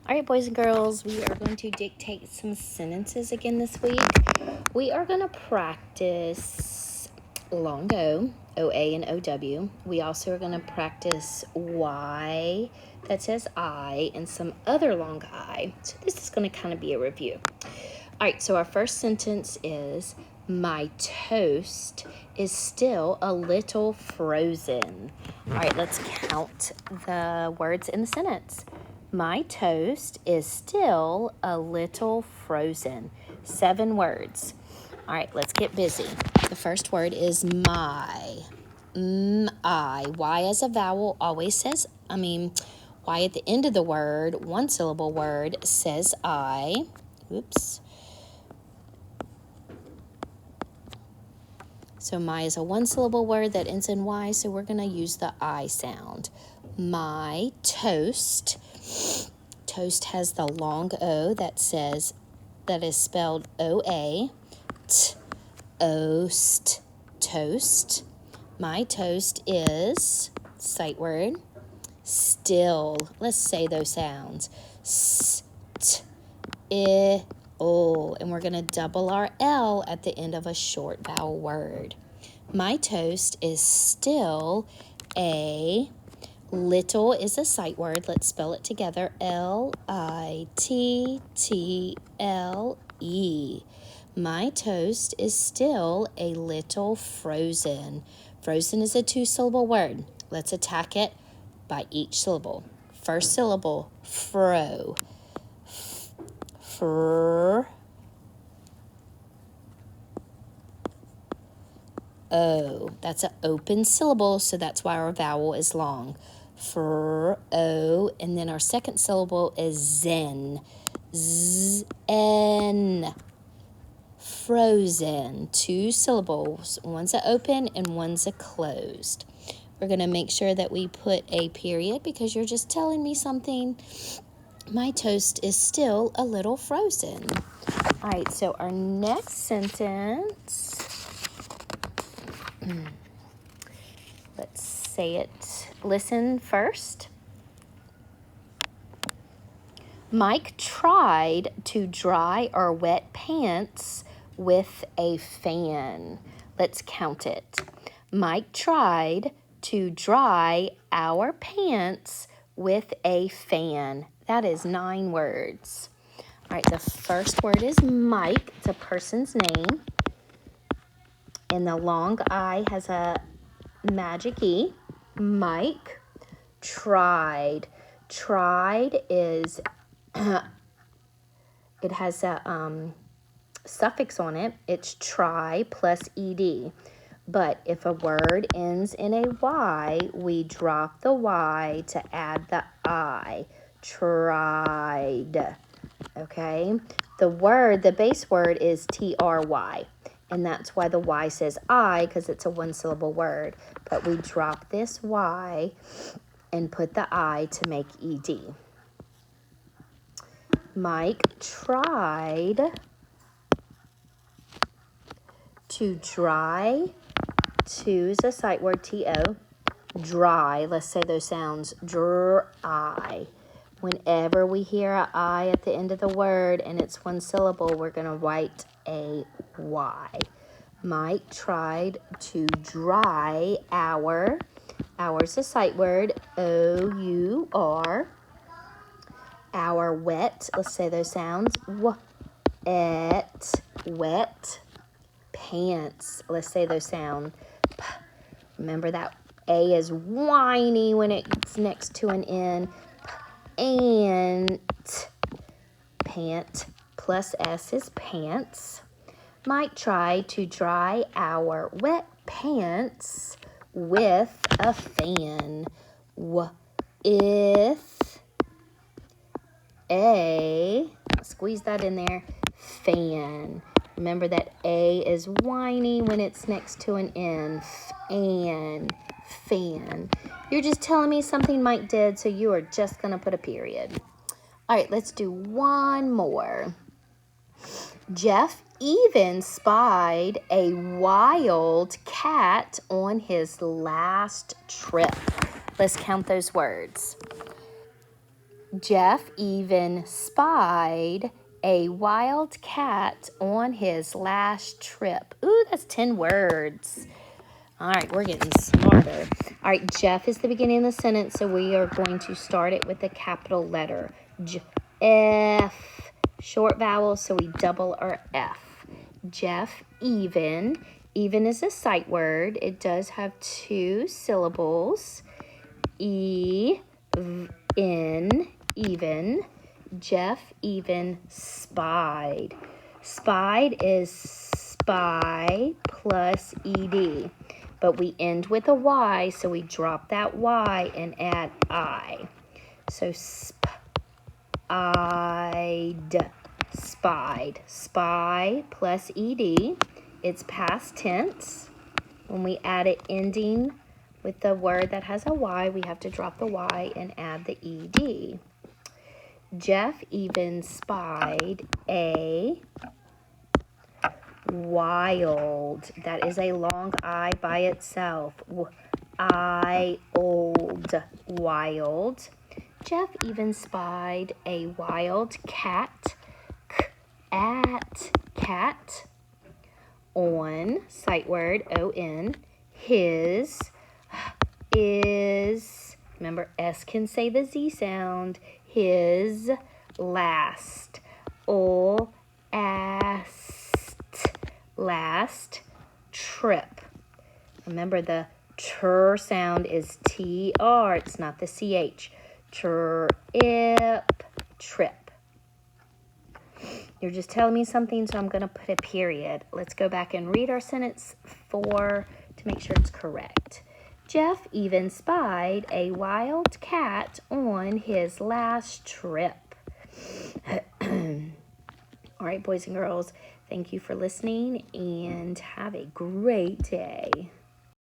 All right, boys and girls, we are going to dictate some sentences again this week. We are going to practice long O, OA and OW. We also are going to practice Y that says I and some other long I. So this is going to kind of be a review. All right, so our first sentence is, my toast is still a little frozen. All right, let's count the words in the sentence. My toast is still a little frozen. 7 words. All right, let's get busy. The first word is my. I. Y as a vowel always says, Y at the end of the word, one syllable word, says I. Oops. So my is a one syllable word that ends in Y, so we're going to use the I sound. My toast. Toast has the long O that is spelled O-A. Toast. Toast. My toast is, sight word, still. Let's say those sounds. S-t-i-o. And we're going to double our L at the end of a short vowel word. My toast is still a little is a sight word. Let's spell it together. L-I-T-T-L-E. My toast is still a little frozen. Frozen is a 2-syllable word. Let's attack it by each syllable. First syllable, fro. O. That's an open syllable, so that's why our vowel is long. O. And then our second syllable is zen. Z-N. Frozen. 2 syllables. One's a open and one's a closed. We're going to make sure that we put a period because you're just telling me something. My toast is still a little frozen. All right, so our next sentence. Let's say it. Listen first. Mike tried to dry our wet pants with a fan. Let's count it. Mike tried to dry our pants with a fan. That is 9 words. All right, the first word is Mike. It's a person's name. And the long I has a magic E. Mike tried. Tried is, it has a suffix on it. It's try plus ed. But if a word ends in a Y, we drop the Y to add the I. Tried. Okay? The base word is T-R-Y. And that's why the Y says I, because it's a 1-syllable word. But we drop this Y and put the I to make ED. Mike tried to dry. To is a sight word, T-O. Dry. Let's say those sounds. Dry. Whenever we hear a I at the end of the word and it's 1 syllable, we're going to write a Y. Mike tried to dry our's a sight word, O-U-R. Our wet, let's say those sounds, wet pants. Let's say those sounds. Remember that A is whiny when it's next to an N. Pant plus S is pants. Mike tried to dry our wet pants with a fan. Squeeze that in there, fan. Remember that A is whiny when it's next to an N. Fan. You're just telling me something Mike did, so you are just going to put a period. All right, let's do one more. Jeff even spied a wild cat on his last trip. Let's count those words. Jeff even spied a wild cat on his last trip. Ooh, that's 10 words. All right, we're getting smarter. All right, Jeff is the beginning of the sentence, so we are going to start it with a capital letter. F. Short vowel, so we double our F. Jeff even. Even is a sight word. It does have 2 syllables. E, N, even. Jeff even spied. Spied is spy plus ed. But we end with a Y, so we drop that Y and add I. So spied. Spy plus ed. It's past tense. When we add it ending with the word that has a Y, we have to drop the Y and add the ed. Jeff even spied a wild. That is a long I by itself. Wild. Jeff even spied a wild cat. Cat. On, sight word, on, his, is, remember S can say the Z sound, his last, last trip. Remember the tr sound is TR, it's not the CH. Trip. You're just telling me something, so I'm going to put a period. Let's go back and read our sentence 4 to make sure it's correct. Jeff even spied a wild cat on his last trip. All right, boys and girls, thank you for listening, and have a great day.